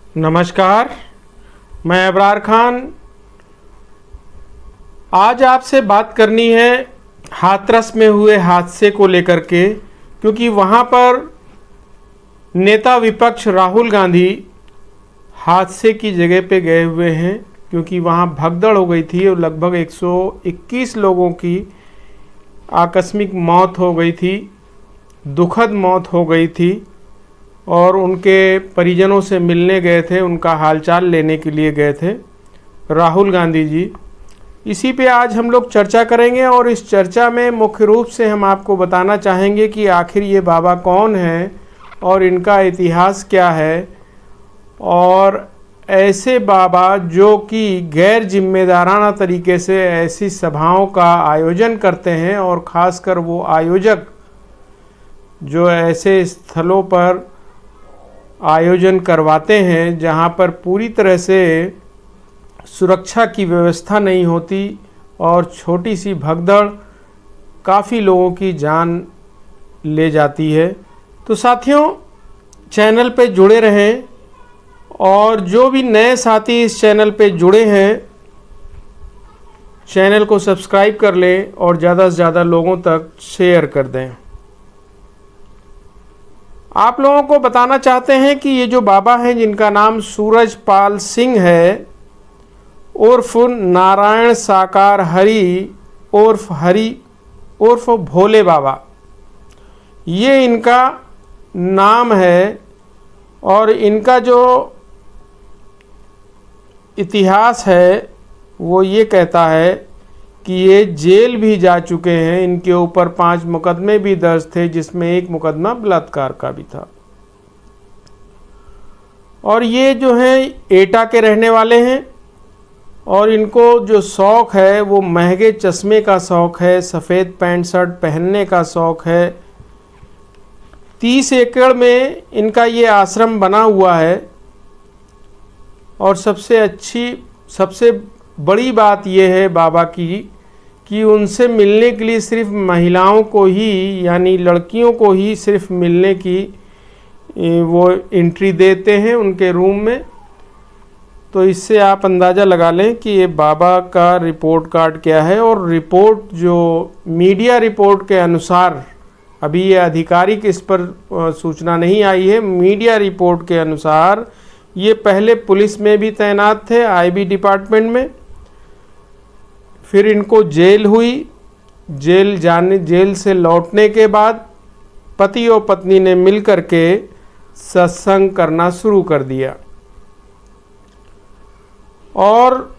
नमस्कार, मैं अबरार खान। आज आपसे बात करनी है हाथरस में हुए हादसे को लेकर के, क्योंकि वहाँ पर नेता विपक्ष राहुल गांधी हादसे की जगह पे गए हुए हैं, क्योंकि वहाँ भगदड़ हो गई थी और लगभग 121 लोगों की आकस्मिक मौत हो गई थी, दुखद मौत हो गई थी और उनके परिजनों से मिलने गए थे, उनका हालचाल लेने के लिए गए थे राहुल गांधी जी। इसी पे आज हम लोग चर्चा करेंगे और इस चर्चा में मुख्य रूप से हम आपको बताना चाहेंगे कि आखिर ये बाबा कौन है और इनका इतिहास क्या है, और ऐसे बाबा जो कि गैर जिम्मेदाराना तरीके से ऐसी सभाओं का आयोजन करते हैं, और ख़ासकर वो आयोजक जो ऐसे स्थलों पर आयोजन करवाते हैं जहां पर पूरी तरह से सुरक्षा की व्यवस्था नहीं होती और छोटी सी भगदड़ काफ़ी लोगों की जान ले जाती है। तो साथियों, चैनल पे जुड़े रहें और जो भी नए साथी इस चैनल पे जुड़े हैं, चैनल को सब्सक्राइब कर लें और ज़्यादा से ज़्यादा लोगों तक शेयर कर दें। आप लोगों को बताना चाहते हैं कि ये जो बाबा हैं जिनका नाम सूरजपाल सिंह है उर्फ नारायण साकार हरि उर्फ भोले बाबा, ये इनका नाम है। और इनका जो इतिहास है वो ये कहता है कि ये जेल भी जा चुके हैं। इनके ऊपर 5 मुकदमे भी दर्ज थे, जिसमें एक मुकदमा बलात्कार का भी था। और ये जो हैं एटा के रहने वाले हैं और इनको जो शौक़ है वो महंगे चश्मे का शौक़ है, सफ़ेद पैंट शर्ट पहनने का शौक़ है। 30 एकड़ में इनका ये आश्रम बना हुआ है। और सबसे बड़ी बात यह है बाबा की कि उनसे मिलने के लिए सिर्फ महिलाओं को ही, यानी लड़कियों को ही सिर्फ मिलने की वो एंट्री देते हैं उनके रूम में। तो इससे आप अंदाज़ा लगा लें कि ये बाबा का रिपोर्ट कार्ड क्या है। और रिपोर्ट जो मीडिया रिपोर्ट के अनुसार, अभी ये आधिकारिक इस पर सूचना नहीं आई है, मीडिया रिपोर्ट के अनुसार ये पहले पुलिस में भी तैनात थे, आईबी डिपार्टमेंट में। फिर इनको जेल हुई। जेल से लौटने के बाद पति और पत्नी ने मिलकर के सत्संग करना शुरू कर दिया। और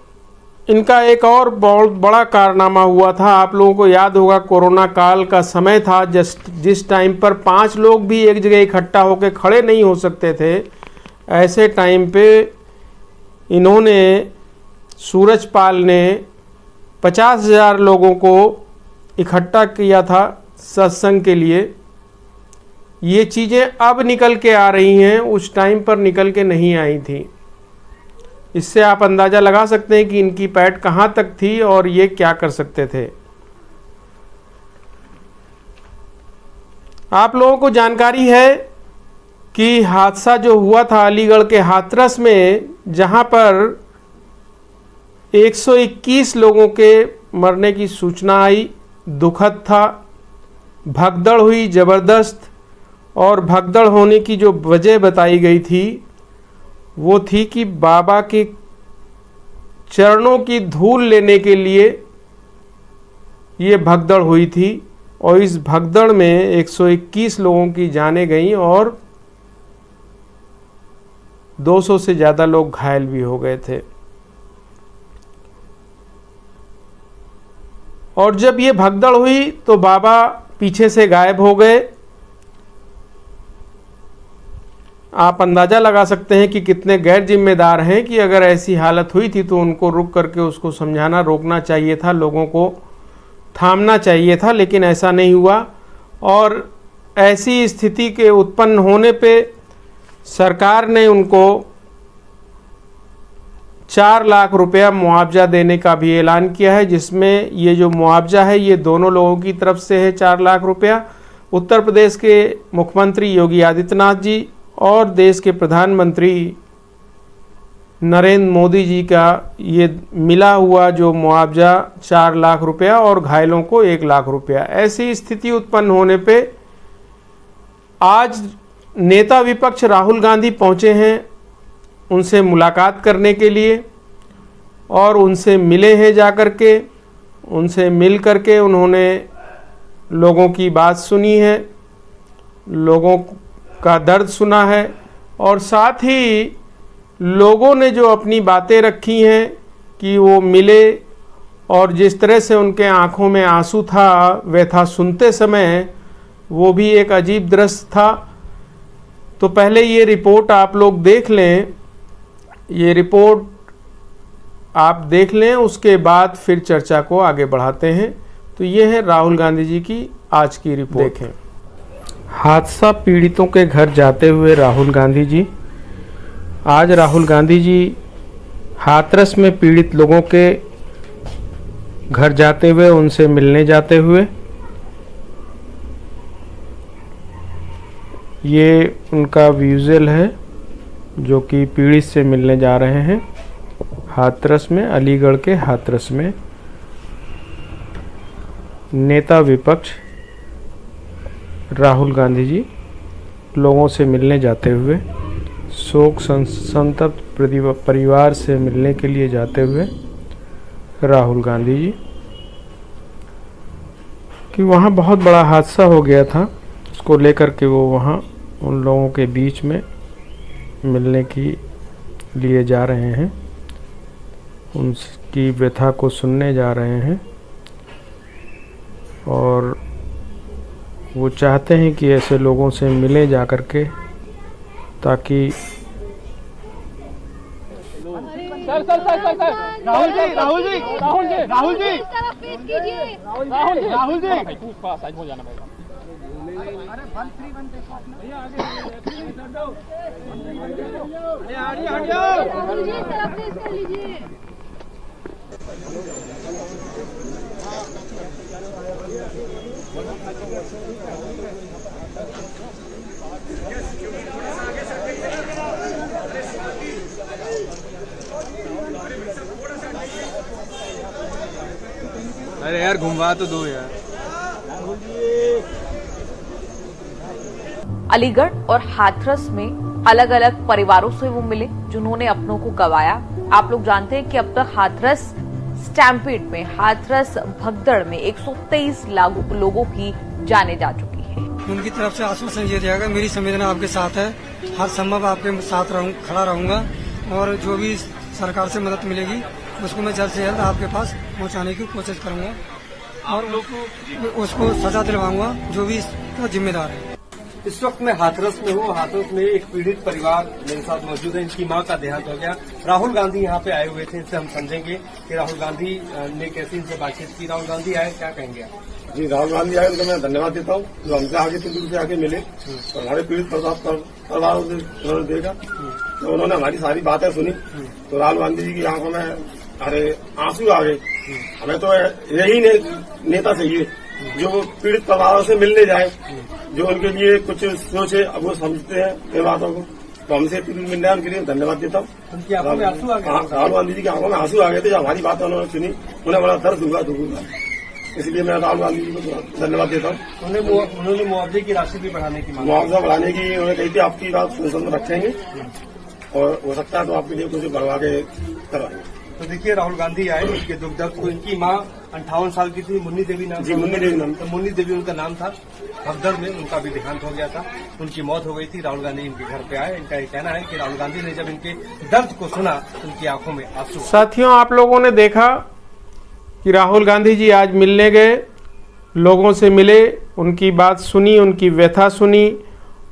इनका एक और बहुत बड़ा कारनामा हुआ था। आप लोगों को याद होगा, कोरोना काल का समय था, जिस टाइम पर 5 लोग भी एक जगह इकट्ठा होकर खड़े नहीं हो सकते थे। ऐसे टाइम पे इन्होंने, सूरजपाल ने 50,000 लोगों को इकट्ठा किया था सत्संग के लिए। ये चीज़ें अब निकल के आ रही हैं, उस टाइम पर निकल के नहीं आई थी। इससे आप अंदाज़ा लगा सकते हैं कि इनकी पैठ कहाँ तक थी और ये क्या कर सकते थे। आप लोगों को जानकारी है कि हादसा जो हुआ था अलीगढ़ के हाथरस में, जहाँ पर 121 लोगों के मरने की सूचना आई, दुखद था। भगदड़ हुई ज़बरदस्त, और भगदड़ होने की जो वजह बताई गई थी वो थी कि बाबा के चरणों की धूल लेने के लिए ये भगदड़ हुई थी। और इस भगदड़ में 121 लोगों की जानें गईं और 200 से ज़्यादा लोग घायल भी हो गए थे। और जब ये भगदड़ हुई तो बाबा पीछे से गायब हो गए। आप अंदाज़ा लगा सकते हैं कि कितने गैर जिम्मेदार हैं कि अगर ऐसी हालत हुई थी तो उनको रुक करके उसको समझाना, रोकना चाहिए था, लोगों को थामना चाहिए था, लेकिन ऐसा नहीं हुआ। और ऐसी स्थिति के उत्पन्न होने पे सरकार ने उनको 4 लाख रुपया मुआवजा देने का भी ऐलान किया है, जिसमें ये जो मुआवजा है ये दोनों लोगों की तरफ से है। 4 लाख रुपया उत्तर प्रदेश के मुख्यमंत्री योगी आदित्यनाथ जी और देश के प्रधानमंत्री नरेंद्र मोदी जी का ये मिला हुआ जो मुआवजा 4 लाख रुपया और घायलों को 1 लाख रुपया। ऐसी स्थिति उत्पन्न होने पे आज नेता विपक्ष राहुल गांधी पहुंचे हैं उनसे मुलाकात करने के लिए और उनसे मिले हैं जाकर के। उनसे मिल कर के उन्होंने लोगों की बात सुनी है, लोगों का दर्द सुना है और साथ ही लोगों ने जो अपनी बातें रखी हैं कि वो मिले और जिस तरह से उनके आंखों में आंसू था, व्यथा सुनते समय, वो भी एक अजीब दृश्य था। तो पहले ये रिपोर्ट आप लोग देख लें, ये रिपोर्ट आप देख लें, उसके बाद फिर चर्चा को आगे बढ़ाते हैं। तो ये है राहुल गांधी जी की आज की रिपोर्ट। देखें, हादसा पीड़ितों के घर जाते हुए राहुल गांधी जी। आज राहुल गांधी जी हाथरस में पीड़ित लोगों के घर जाते हुए, उनसे मिलने जाते हुए, ये उनका विजुअल है जो कि पीड़ित से मिलने जा रहे हैं हाथरस में, अलीगढ़ के हाथरस में। नेता विपक्ष राहुल गांधी जी लोगों से मिलने जाते हुए, शोक संतप्त परिवार से मिलने के लिए जाते हुए राहुल गांधी जी कि वहाँ बहुत बड़ा हादसा हो गया था, उसको लेकर के वो वहाँ उन लोगों के बीच में मिलने के लिए जा रहे हैं, उनकी व्यथा को सुनने जा रहे हैं और वो चाहते हैं कि ऐसे लोगों से मिले जा कर के, ताकि सर राहुल जी राहुल जी राहुल जी राहुल जी राहुल जी राहुल जी साइड हो जाना पड़ेगा। अरे 1 अरे यार घुमवा तो दो यार। अलीगढ़ और हाथरस में अलग अलग परिवारों से वो मिले जिन्होंने अपनों को गंवाया। आप लोग जानते हैं कि अब तक हाथरस स्टैम्पीड में, हाथरस भगदड़ में 123 लोगों की जानें जा चुकी है। उनकी तरफ से आश्वासन ये रहेगा, मेरी संवेदना आपके साथ है, हर संभव आपके साथ खड़ा रहूंगा और जो भी सरकार से मदद मिलेगी उसको मैं जल्द से जल्द आपके पास पहुंचाने की कोशिश करूंगा और उसको सजा दिलवाऊंगा जो भी इसका जिम्मेदार है। इस वक्त मैं हाथरस में हूँ। हाथरस में एक पीड़ित परिवार मेरे साथ मौजूद है, इनकी मां का देहांत हो गया। राहुल गांधी यहाँ पे आए हुए थे, इनसे हम समझेंगे कि राहुल गांधी ने कैसे इनसे बातचीत की। राहुल गांधी आए, क्या कहेंगे आप? जी, राहुल गांधी आए उनको मैं धन्यवाद देता हूँ जो हमसे आगे दूर से आके मिले और हमारे पीड़ित परिवारों से उन्होंने देखा, तो उन्होंने हमारी सारी बातें सुनी। तो राहुल गांधी जी की आंखों में अरे आंसू आ गए। हमें तो यही नेता चाहिए जो पीड़ित परिवारों से मिलने जाए, जो उनके लिए कुछ सोचे, अब वो समझते हैं इन बातों को। तो हमसे मिल रहा है, उनके लिए धन्यवाद देता हूँ। उनकी आंखों में आंसू आ गए। राहुल गांधी जी की आंखों में आंसू आ गए थे, जो हमारी बातें उन्होंने सुनी, उन्हें बड़ा दर्द हुआ, दुख हुआ। इसलिए मैं राहुल गांधी जी को धन्यवाद देता हूँ। उन्होंने मुआवजे की राशि भी बढ़ाने की मांग, मुआवजा बढ़ाने की उन्होंने कही थी, आपकी बात सुन रखेंगे और हो सकता है तो आपके लिए कुछ बढ़वा के करवाएंगे। तो देखिए, राहुल गांधी आए, उनके दुख दर्द को, इनकी मां 58 साल की थी, मुन्नी देवी नाम। जी, मुन्नी देवी नाम। तो मुन्नी देवी उनका नाम था। भगदड़ में उनका भी देहांत हो गया था, उनकी मौत हो गई थी। राहुल गांधी इनके घर पे आए। इनका ये कहना है कि राहुल गांधी ने जब इनके दर्द को सुना तो उनकी आंखों में आंसू। साथियों, आप लोगों ने देखा कि राहुल गांधी जी आज मिलने गए, लोगों से मिले, उनकी बात सुनी, उनकी व्यथा सुनी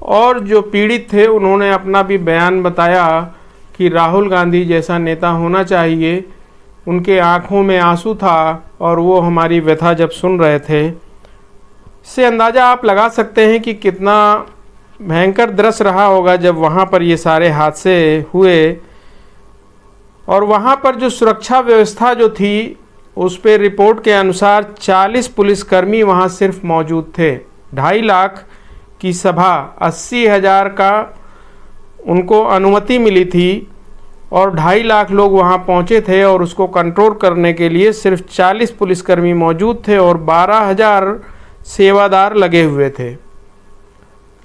और जो पीड़ित थे उन्होंने अपना भी बयान बताया कि राहुल गांधी जैसा नेता होना चाहिए। उनके आंखों में आंसू था और वो हमारी व्यथा जब सुन रहे थे, इससे अंदाज़ा आप लगा सकते हैं कि कितना भयंकर दृश्य रहा होगा जब वहाँ पर ये सारे हादसे हुए। और वहाँ पर जो सुरक्षा व्यवस्था जो थी, उस पर रिपोर्ट के अनुसार 40 पुलिसकर्मी वहाँ सिर्फ मौजूद थे। 2.5 लाख की सभा, 80,000 का उनको अनुमति मिली थी और 2.5 लाख लोग वहां पहुंचे थे और उसको कंट्रोल करने के लिए सिर्फ 40 पुलिसकर्मी मौजूद थे और 12,000 सेवादार लगे हुए थे।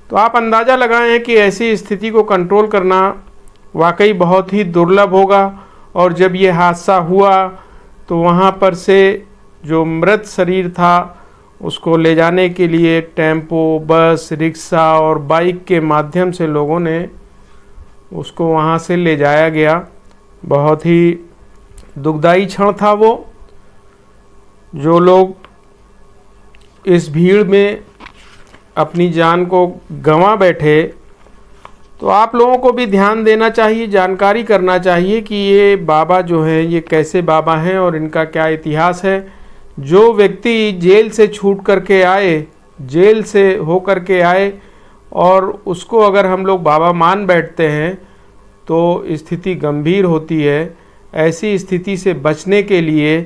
तो आप अंदाज़ा लगाएं कि ऐसी स्थिति को कंट्रोल करना वाकई बहुत ही दुर्लभ होगा। और जब ये हादसा हुआ तो वहाँ पर से जो मृत शरीर था उसको ले जाने के लिए टेम्पो, बस, रिक्शा और बाइक के माध्यम से लोगों ने उसको वहाँ से ले जाया गया। बहुत ही दुखदाई क्षण था वो। जो लोग इस भीड़ में अपनी जान को गंवा बैठे, तो आप लोगों को भी ध्यान देना चाहिए, जानकारी करना चाहिए कि ये बाबा जो हैं ये कैसे बाबा हैं और इनका क्या इतिहास है। जो व्यक्ति जेल से छूट करके आए, जेल से हो करके आए और उसको अगर हम लोग बाबा मान बैठते हैं तो स्थिति गंभीर होती है। ऐसी स्थिति से बचने के लिए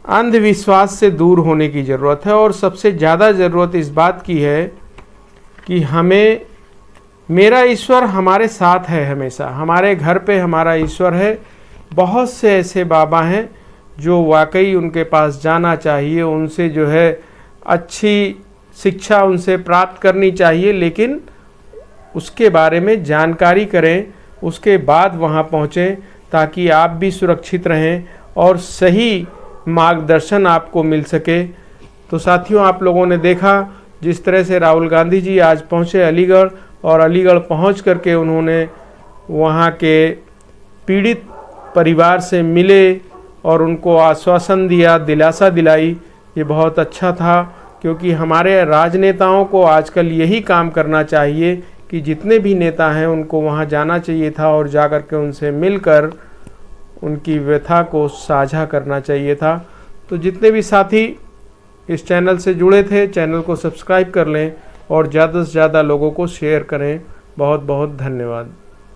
अंधविश्वास से दूर होने की ज़रूरत है और सबसे ज़्यादा ज़रूरत इस बात की है कि हमें, मेरा ईश्वर हमारे साथ है, हमेशा हमारे घर पे हमारा ईश्वर है। बहुत से ऐसे बाबा हैं जो वाकई उनके पास जाना चाहिए, उनसे जो है अच्छी शिक्षा उनसे प्राप्त करनी चाहिए, लेकिन उसके बारे में जानकारी करें, उसके बाद वहाँ पहुँचें ताकि आप भी सुरक्षित रहें और सही मार्गदर्शन आपको मिल सके। तो साथियों, आप लोगों ने देखा जिस तरह से राहुल गांधी जी आज पहुँचे अलीगढ़ और अलीगढ़ पहुँच करके उन्होंने वहाँ के पीड़ित परिवार से मिले और उनको आश्वासन दिया, दिलासा दिलाई। ये बहुत अच्छा था, क्योंकि हमारे राजनेताओं को आजकल यही काम करना चाहिए कि जितने भी नेता हैं उनको वहाँ जाना चाहिए था और जा कर के उनसे मिलकर उनकी व्यथा को साझा करना चाहिए था। तो जितने भी साथी इस चैनल से जुड़े थे, चैनल को सब्सक्राइब कर लें और ज़्यादा से ज़्यादा लोगों को शेयर करें। बहुत बहुत धन्यवाद।